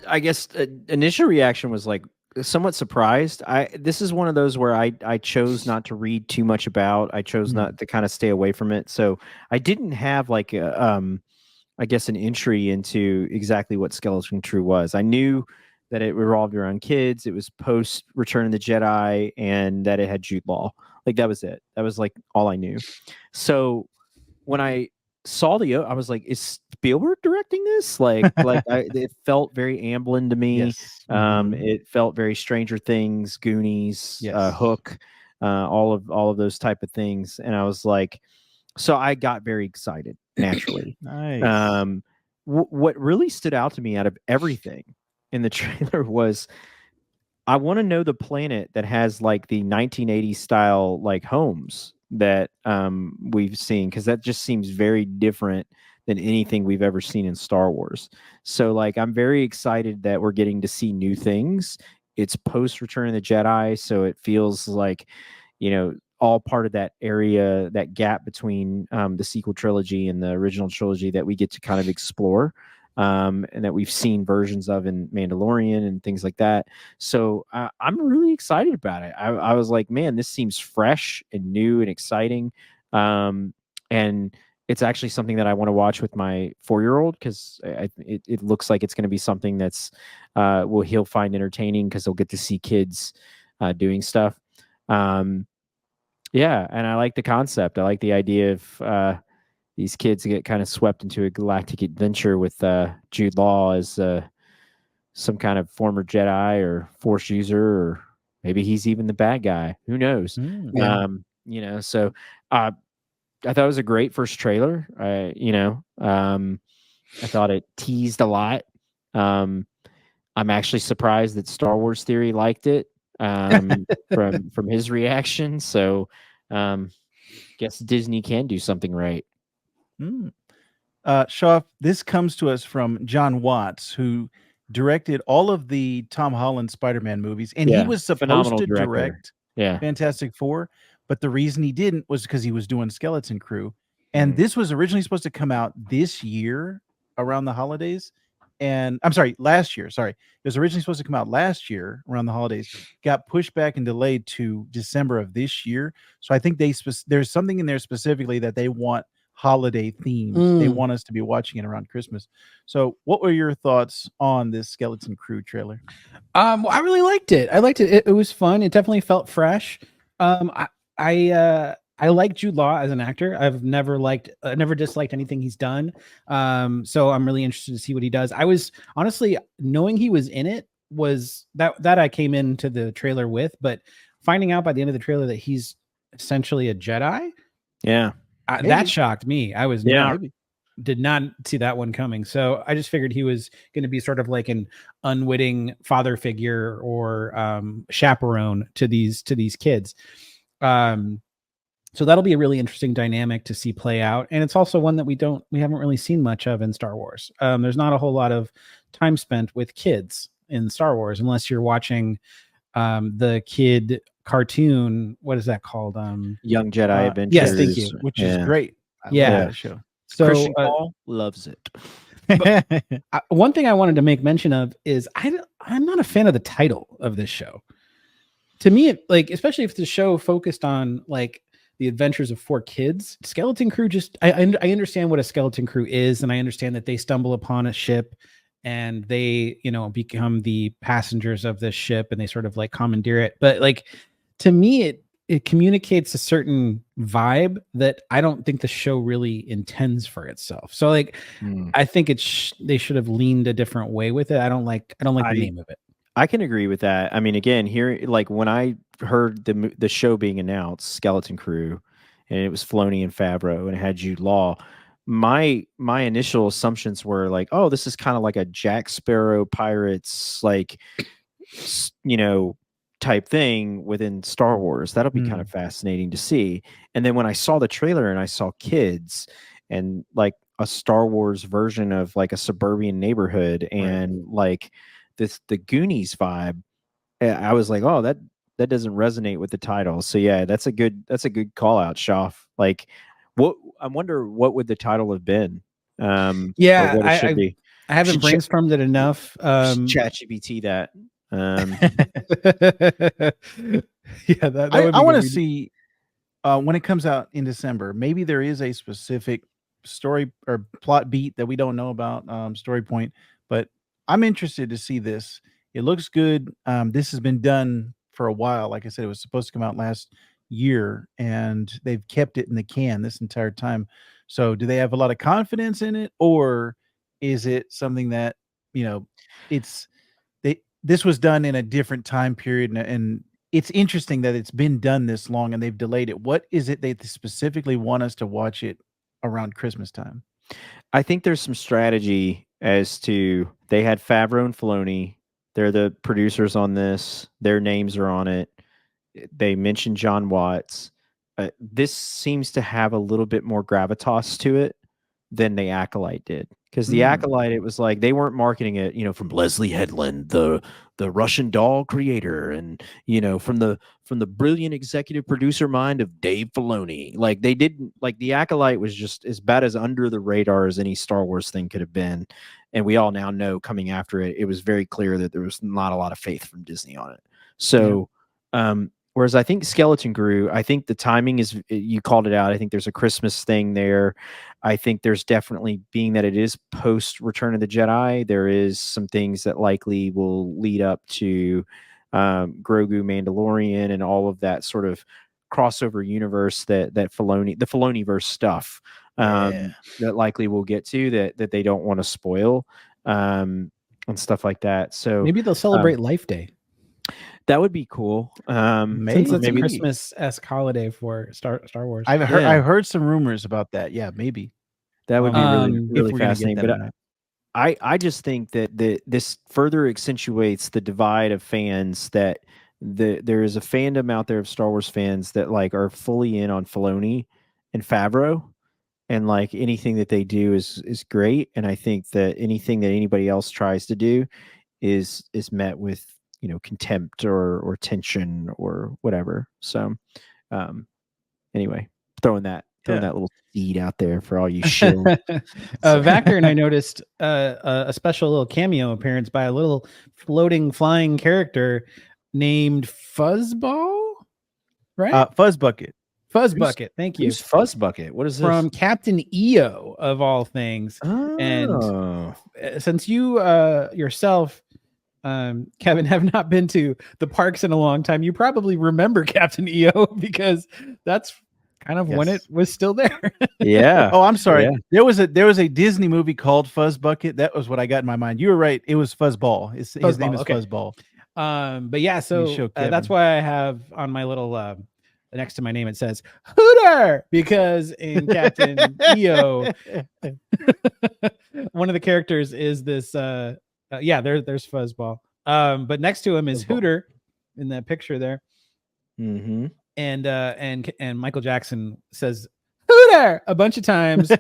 I guess initial reaction was like somewhat surprised. This is one of those where I chose not to read too much about. I chose not to kind of stay away from it. So I didn't have like a I guess an entry into exactly what Skeleton Crew was. I knew that it revolved around kids. It was post Return of the Jedi, and that it had Jude Law. Like that was it. That was like all I knew. So when I saw I was like, is Spielberg directing this? It felt very Amblin to me. Yes. It felt very Stranger Things, Goonies, Yes. Hook, all of those type of things. And I was like, so I got very excited naturally. Nice. What really stood out to me out of everything in the trailer was I want to know the planet that has like the 1980s style like homes that we've seen, because that just seems very different than anything we've ever seen in Star Wars. So like I'm very excited that we're getting to see new things. It's post Return of the Jedi, so it feels like, all part of that area, that gap between the sequel trilogy and the original trilogy that we get to kind of explore. And that we've seen versions of in Mandalorian and things like that. So I'm really excited about it. I was like, man, this seems fresh and new and exciting. And it's actually something that I want to watch with my 4-year-old, because it looks like it's going to be something that's he'll find entertaining, because he'll get to see kids doing stuff. Yeah, and I like the concept. I like the idea of these kids get kind of swept into a galactic adventure with Jude Law as some kind of former Jedi or Force user, or maybe he's even the bad guy. Who knows? Yeah. So I thought it was a great first trailer. I thought it teased a lot. I'm actually surprised that Star Wars Theory liked it from his reaction. So guess Disney can do something right. Shaw, this comes to us from John Watts, who directed all of the Tom Holland Spider-Man movies, and he was supposed to direct Fantastic Four, but the reason he didn't was because he was doing Skeleton Crew, and this was originally supposed to come out this year around the holidays. And I'm sorry, last year. Sorry, it was originally supposed to come out last year around the holidays. Got pushed back and delayed to December of this year. So I think there's something in there specifically that they want holiday themes. They want us to be watching it around Christmas. So what were your thoughts on this Skeleton Crew trailer? Well, I really liked it. I liked it. It was fun. It definitely felt fresh. I like Jude Law as an actor. I've never disliked anything he's done. So I'm really interested to see what he does. I was honestly, knowing he was in it, was that I came into the trailer with, but finding out by the end of the trailer that he's essentially a Jedi. Yeah. That shocked me. I was did not see that one coming. So I just figured he was going to be sort of like an unwitting father figure or chaperone to these kids. So that'll be a really interesting dynamic to see play out. And it's also one that we haven't really seen much of in Star Wars. There's not a whole lot of time spent with kids in Star Wars, unless you're watching the kid cartoon. What is that called? Young Jedi Adventures. Yes, thank you. Which is great. I love that show. So Christian Paul loves it. One thing I wanted to make mention of is I'm not a fan of the title of this show. To me, especially if the show focused on like the adventures of 4 kids, Skeleton Crew I understand what a Skeleton Crew is, and I understand that they stumble upon a ship and they, become the passengers of this ship and they sort of like commandeer it. But like, to me, it communicates a certain vibe that I don't think the show really intends for itself. So like, I think they should have leaned a different way with it. I don't like the name of it. I can agree with that. I mean, again, here, like when I heard the show being announced, Skeleton Crew, and it was Filoni and Favreau, and it had Jude Law, my initial assumptions were like, oh, this is kind of like a Jack Sparrow Pirates, like, type thing within Star Wars. That'll be kind of fascinating to see. And then when I saw the trailer and I saw kids and like a Star Wars version of like a suburban neighborhood and like the Goonies vibe, I was like, oh, that doesn't resonate with the title. So yeah, that's a good call out, Schaff. Like, I wonder what would the title have been? Yeah, what it should be. I haven't brainstormed it enough. ChatGPT that. Yeah, that I would be want to see when it comes out in December. Maybe there is a specific story or plot beat that we don't know about, story point, but I'm interested to see this. It looks good. This has been done for a while. Like I said, it was supposed to come out last year, and they've kept it in the can this entire time. So, do they have a lot of confidence in it, or is it something that this was done in a different time period, and it's interesting that it's been done this long and they've delayed it. What is it they specifically want us to watch it around Christmas time? I think there's some strategy as to they had Favreau and Filoni. They're the producers on this. Their names are on it. They mentioned John Watts. This seems to have a little bit more gravitas to it than the Acolyte did. Because the Acolyte, it was like they weren't marketing it, from Leslie Headland, the Russian doll creator, and from the brilliant executive producer mind of Dave Filoni. Like they didn't like the Acolyte was just as bad as under the radar as any Star Wars thing could have been. And we all now know coming after it, it was very clear that there was not a lot of faith from Disney on it. So, whereas I think Skeleton Crew, I think the timing is, you called it out. I think there's a Christmas thing there. I think there's definitely, being that it is post Return of the Jedi, there is some things that likely will lead up to Grogu, Mandalorian, and all of that sort of crossover universe that Filoni, the Filoni-verse stuff that likely we'll get to that they don't want to spoil and stuff like that. So maybe they'll celebrate Life Day. That would be cool. Since it's a Christmas-esque holiday for Star Wars. I've heard some rumors about that. Yeah, maybe. That would be really fascinating. But I just think that this further accentuates the divide of fans, that there is a fandom out there of Star Wars fans that are fully in on Filoni and Favreau, and anything that they do is great. And I think that anything that anybody else tries to do is met with contempt or tension or whatever. So anyway, throwing that little seed out there for all you shill. Vactor and I noticed a special little cameo appearance by a little floating flying character named Fuzzball, right? Fuzzbucket. Thank you. Who's Fuzzbucket? What is this? From Captain EO of all things. Oh. And since you yourself, Kevin, have not been to the parks in a long time, you probably remember Captain EO because that's kind of when it was still there. Yeah. Oh, I'm sorry. Yeah. There was a Disney movie called Fuzzbucket. That was what I got in my mind. You were right. It was Fuzzball. His name is Fuzzball. But yeah, so that's why I have on my little next to my name it says Hooter, because in Captain EO, one of the characters is this. There's Fuzzball. But next to him is Fuzzball. Hooter in that picture there. Mm-hmm. And Michael Jackson says Hooter a bunch of times.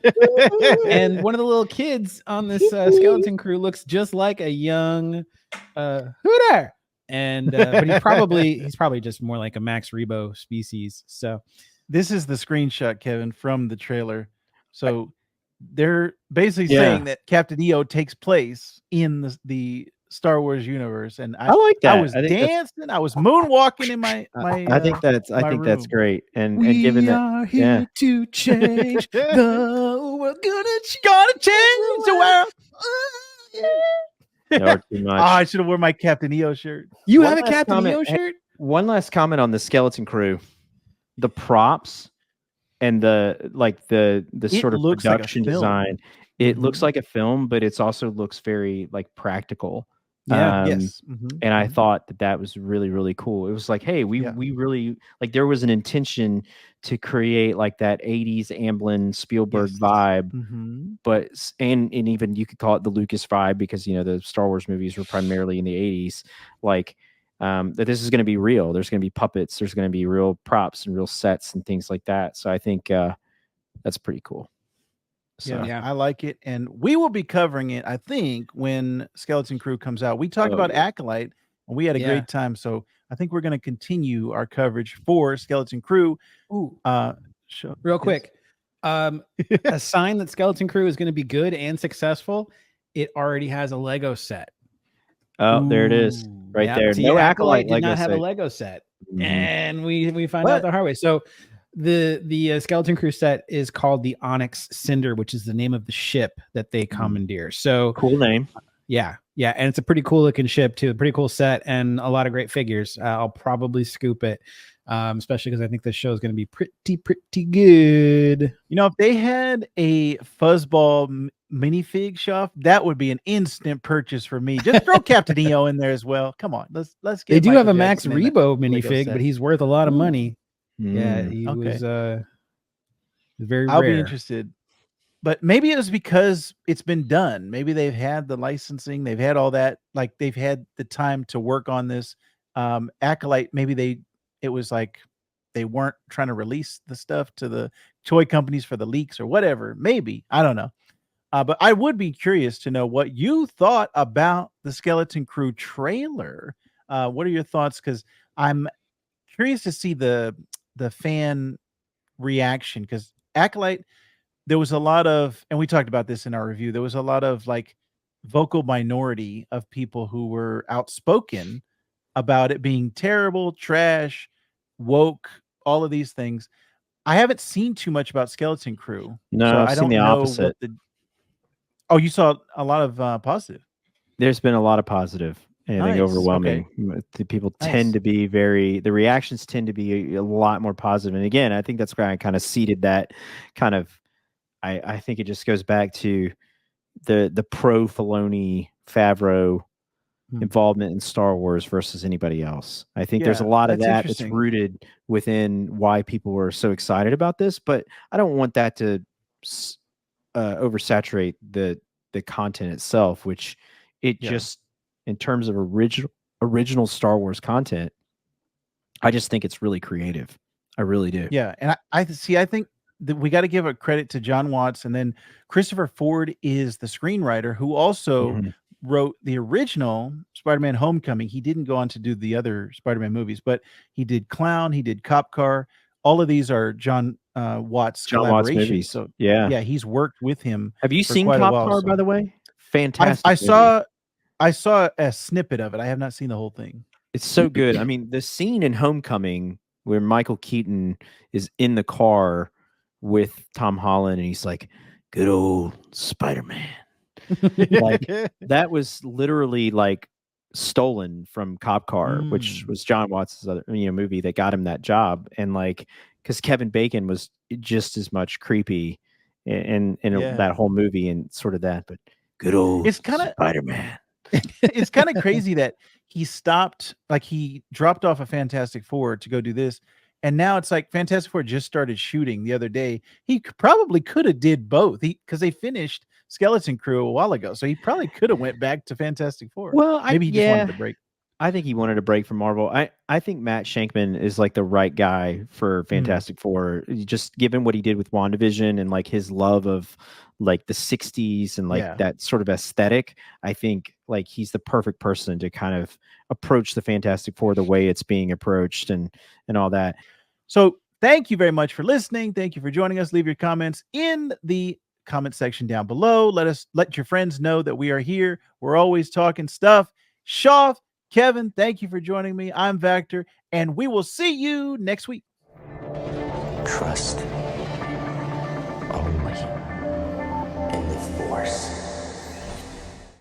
And one of the little kids on this Skeleton Crew looks just like a young Hooter. And but he's probably just more like a Max Rebo species. So this is the screenshot, Kevin, from the trailer. So they're basically saying that Captain EO takes place in the Star Wars universe, and I like that. I was dancing, I was moonwalking in my. I think that's great, and given that are here to change the world, gonna change the world. Too much. I should have worn my Captain EO shirt. You have a Captain EO shirt? One last comment on the Skeleton Crew, the props and the sort of production design. It looks like a film, but it's also looks very practical. And I thought that was really, really cool. It was like, hey, we really there was an intention to create that 80s Amblin Spielberg vibe, but and even you could call it the Lucas vibe, because the Star Wars movies were primarily in the 80s. That this is going to be real. There's going to be puppets. There's going to be real props and real sets and things like that. So I think that's pretty cool. So. Yeah, I like it, and we will be covering it, I think, when Skeleton Crew comes out. We talked about Acolyte, and we had a great time. So I think we're going to continue our coverage for Skeleton Crew. Real quick, a sign that Skeleton Crew is going to be good and successful it already has a Lego set. Oh, there it is, right there. See, No Acolyte did Lego not have set. a Lego set, and we found out the hard way. So the Skeleton Crew set is called the Onyx Cinder, which is the name of the ship that they commandeer. So cool name. Yeah, and it's a pretty cool looking ship too. A pretty cool set and a lot of great figures. I'll probably scoop it, especially because I think this show is going to be pretty good. You know, if they had a fuzzball minifig shop, that would be an instant purchase for me. Just throw Captain EO in there as well. Come on, let's get. They do have a Max Rebo minifig, but he's worth a lot of money. Yeah, he was very rare. I'll be interested. But maybe it was because it's been done. Maybe they've had the licensing, they've had all that, like they've had the time to work on this. Acolyte, maybe it was like they weren't trying to release the stuff to the toy companies for the leaks or whatever. Maybe, I don't know. But I would be curious to know what you thought about the Skeleton Crew trailer. What are your thoughts? Because I'm curious to see the fan reaction, because Acolyte, there was a lot of, and we talked about this in our review, there was a lot of like vocal minority of people who were outspoken about it being terrible, trash, woke, all of these things. I haven't seen too much about Skeleton Crew. No, so I've seen the opposite. Oh, you saw a lot of positive. There's been a lot of positive. I think overwhelming. Okay. The people tend to be the reactions tend to be a lot more positive. And again, I think that's where I kind of seeded that kind of, I think it just goes back to the pro Filoni Favreau involvement in Star Wars versus anybody else. I think there's a lot of that's rooted within why people were so excited about this, but I don't want that to oversaturate the content itself, which just in terms of original Star Wars content, I just think it's really creative. I really do. Yeah, and I think that we got to give a credit to John Watts, and then Christopher Ford is the screenwriter who also wrote the original Spider-Man Homecoming. He didn't go on to do the other Spider-Man movies, but he did Clown, he did Cop Car. All of these are John Watts collaborations. So yeah, he's worked with him. Have you seen Cop Car, by the way? Fantastic. I saw a snippet of it. I have not seen the whole thing. It's so good. I mean, the scene in Homecoming where Michael Keaton is in the car with Tom Holland and he's like, good old Spider-Man. Like that was literally like stolen from Cop Car, which was John Watts' other movie that got him that job. And like, because Kevin Bacon was just as much creepy in that whole movie and sort of that, but good old Spider-Man. It's kind of crazy that he stopped, like he dropped off a Fantastic Four to go do this. And now it's like Fantastic Four just started shooting the other day. He probably could have did both because they finished Skeleton Crew a while ago. So he probably could have went back to Fantastic Four. Well, maybe he just wanted to break. I think he wanted a break from Marvel. I think Matt Shankman is like the right guy for Fantastic Four, just given what he did with WandaVision and like his love of like the 60s and like that sort of aesthetic. I think like he's the perfect person to kind of approach the Fantastic Four the way it's being approached and all that. So thank you very much for listening. Thank you for joining us. Leave your comments in the comment section down below. Let your friends know that we are here. We're always talking stuff. Shaw, Kevin, thank you for joining me. I'm Vactor, and we will see you next week. Trust.